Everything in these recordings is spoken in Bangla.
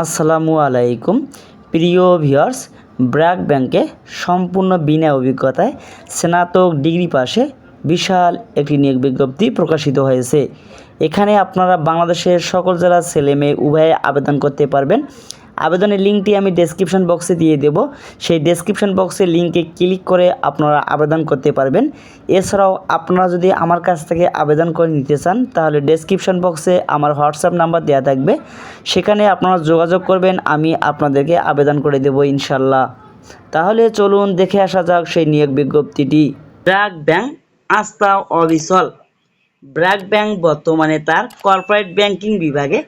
আসসালামু আলাইকুম প্রিয় ভিউয়ার্স, ব্র্যাক ব্যাংকে সম্পূর্ণ বিনা অভিজ্ঞতায় স্নাতক ডিগ্রি পাশে বিশাল একটি নিয়োগ বিজ্ঞপ্তি প্রকাশিত হয়েছে। এখানে আপনারা বাংলাদেশের সকল জেলার ছেলে মেয়ে উভয়ে আবেদন করতে পারবেন। আবেদনের লিঙ্কটি আমি ডেসক্রিপশন বক্সে দিয়ে দেব। সেই ডেসক্রিপশন বক্সের লিঙ্কে ক্লিক করে আপনারা আবেদন করতে পারবেন। এছাড়াও আপনারা যদি আমার কাছ থেকে আবেদন করে নিতে চান তাহলে ডেসক্রিপশন বক্সে আমার হোয়াটসঅ্যাপ নাম্বার দেওয়া থাকবে, সেখানে আপনারা যোগাযোগ করবেন, আমি আপনাদেরকে আবেদন করে দেব ইনশাল্লাহ। তাহলে চলুন দেখে আসা যাক সেই নিয়োগ বিজ্ঞপ্তিটি। ব্র্যাক ব্যাংক আস্থা অবিচল। ব্র্যাক ব্যাংক বর্তমানে তার কর্পোরেট ব্যাংকিং বিভাগে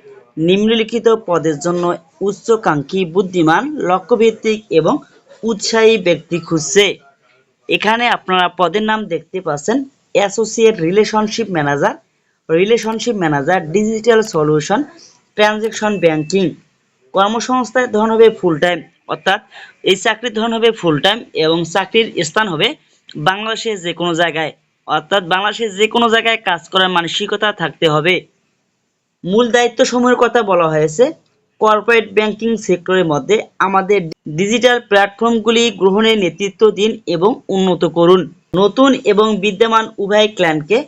নিম্নলিখিত পদের জন্য উচ্চাকাঙ্ক্ষী, বুদ্ধিমান, লক্ষ্যভিত্তিক এবং উৎসাহী ব্যক্তি খুঁজছে। এখানে আপনারা পদের নাম দেখতে পাচ্ছেন: associate relationship manager, digital solution, transaction banking. কর্মসংস্থানের ধরন হবে ফুল টাইম, অর্থাৎ এই চাকরির ধরন হবে ফুল টাইম এবং চাকরির স্থান হবে বাংলাদেশের যে কোনো জায়গায়, অর্থাৎ বাংলাদেশের যে কোনো জায়গায় কাজ করার মানসিকতা থাকতে হবে। মূল দায়িত্ব সমূহের কথা বলা হয়েছে: কর্পোরেট ব্যাংকিং সেক্টরের মধ্যে আমাদের ডিজিটাল প্ল্যাটফর্মগুলি গ্রহণের নেতৃত্ব দিন এবং উন্নত করুন। নতুন এবং বিদ্যমান উভয় ক্লায়েন্টকে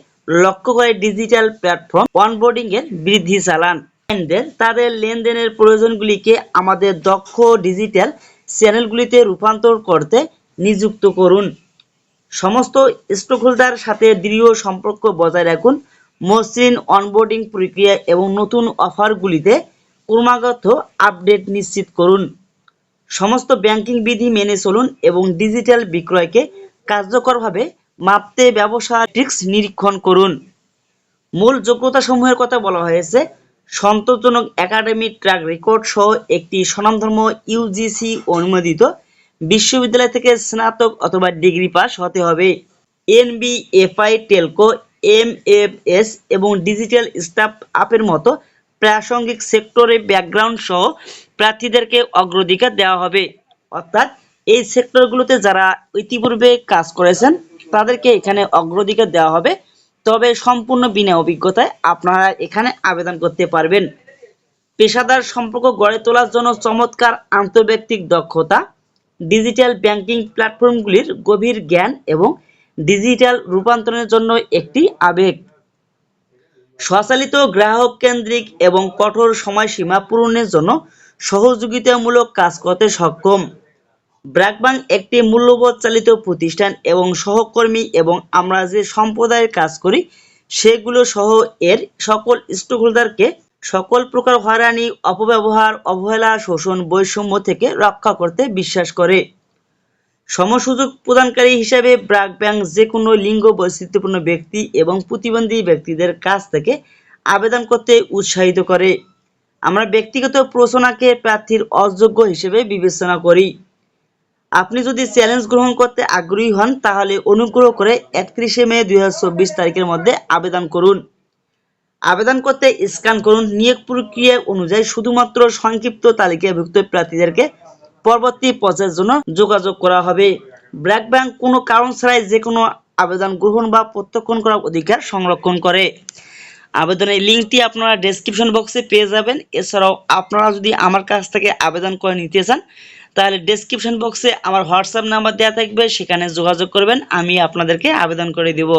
লক্ষ্য করে ডিজিটাল প্ল্যাটফর্ম অনবোর্ডিং এর বৃদ্ধি চালান। তাদের লেনদেনের প্রয়োজনগুলিকে আমাদের দক্ষ ডিজিটাল চ্যানেলগুলিতে রূপান্তর করতে নিযুক্ত করুন। সমস্ত স্টকহোল্ডার সাথে দৃঢ় সম্পর্ক বজায় রাখুন। মসৃণ অনবোর্ডিং প্রক্রিয়া এবং নতুন অফারগুলিতে ক্রমাগত আপডেট নিশ্চিত করুন। সমস্ত ব্যাংকিং বিধি মেনে চলুন এবং ডিজিটাল বিক্রয়কে কার্যকরভাবে মাপতে ব্যবসা ট্রিক্স নিরীক্ষণ করুন। মূল যোগ্যতা সমূহের কথা বলা হয়েছে: সন্তোষজনক একাডেমিক ট্র্যাক রেকর্ড সহ একটি স্বনামধন্য ইউজিসি অনুমোদিত বিশ্ববিদ্যালয় থেকে স্নাতক অথবা ডিগ্রি পাস হতে হবে। এনবিএফআই, টেলকো, এমএফএস এবং ডিজিটাল স্টার্ট আপের মতো প্রাসঙ্গিক সেক্টরে ব্যাকগ্রাউন্ড সহ প্রার্থীদেরকে অগ্রাধিকার দেওয়া হবে। অর্থাৎ এই সেক্টরগুলোতে যারা ইতিপূর্বে কাজ করেছেন তাদেরকে এখানে অগ্রাধিকার দেওয়া হবে, তবে সম্পূর্ণ বিনা অভিজ্ঞতায় আপনারা এখানে আবেদন করতে পারবেন। পেশাদার সম্পর্ক গড়ে তোলার জন্য চমৎকার আন্তঃব্যক্তিক দক্ষতা, ডিজিটাল ব্যাংকিং প্ল্যাটফর্মগুলির গভীর জ্ঞান এবং ডিজিটাল রূপান্তরের জন্য একটি আবেগ, স্বচালিত, গ্রাহক কেন্দ্রিক এবং কঠোর সময়সীমা পূরণের জন্য সহযোগিতামূলক কাজ করতে সক্ষম। ব্র্যাক ব্যাংক একটি মূল্যবোধ চালিত প্রতিষ্ঠান এবং সহকর্মী এবং আমরা যে সম্প্রদায়ের কাজ করি সেগুলো সহ এর সকল স্টকহোল্ডারকে সকল প্রকার হয়রানি, অপব্যবহার, অবহেলা, শোষণ, বৈষম্য থেকে রক্ষা করতে বিশ্বাস করে। সমসুযোগ প্রদানকারী হিসাবে ব্র্যাক ব্যাংক যে কোনো লিঙ্গ বৈচিত্র্যপূর্ণ ব্যক্তি এবং প্রতিবন্ধী ব্যক্তিদের কাছ থেকে আবেদন করতে উৎসাহিত করে। আমরা ব্যক্তিগত প্ররোচনাকে প্রার্থীর অযোগ্য হিসেবে বিবেচনা করি। আপনি যদি চ্যালেঞ্জ গ্রহণ করতে আগ্রহী হন তাহলে অনুগ্রহ করে 31 মে 2024 তারিখের মধ্যে আবেদন করুন। আবেদন করতে স্ক্যান করুন। নিয়োগ প্রক্রিয়া অনুযায়ী শুধুমাত্র সংক্ষিপ্ত তালিকাভুক্ত প্রার্থীদেরকে পরবর্তী পর্যায়ের জন্য যোগাযোগ করা হবে। ব্র্যাক ব্যাংক কোনো কারণ ছাড়াই যে কোনো আবেদন গ্রহণ বা প্রত্যাখ্যান করার অধিকার সংরক্ষণ করে। আবেদনের লিঙ্কটি আপনারা ডেসক্রিপশন বক্সে পেয়ে যাবেন। এছাড়াও আপনারা যদি আমার কাছ থেকে আবেদন করে নিতে চান তাহলে ডেসক্রিপশন বক্সে আমার হোয়াটসঅ্যাপ নাম্বার দেওয়া থাকবে, সেখানে যোগাযোগ করবেন, আমি আপনাদেরকে আবেদন করে দেব।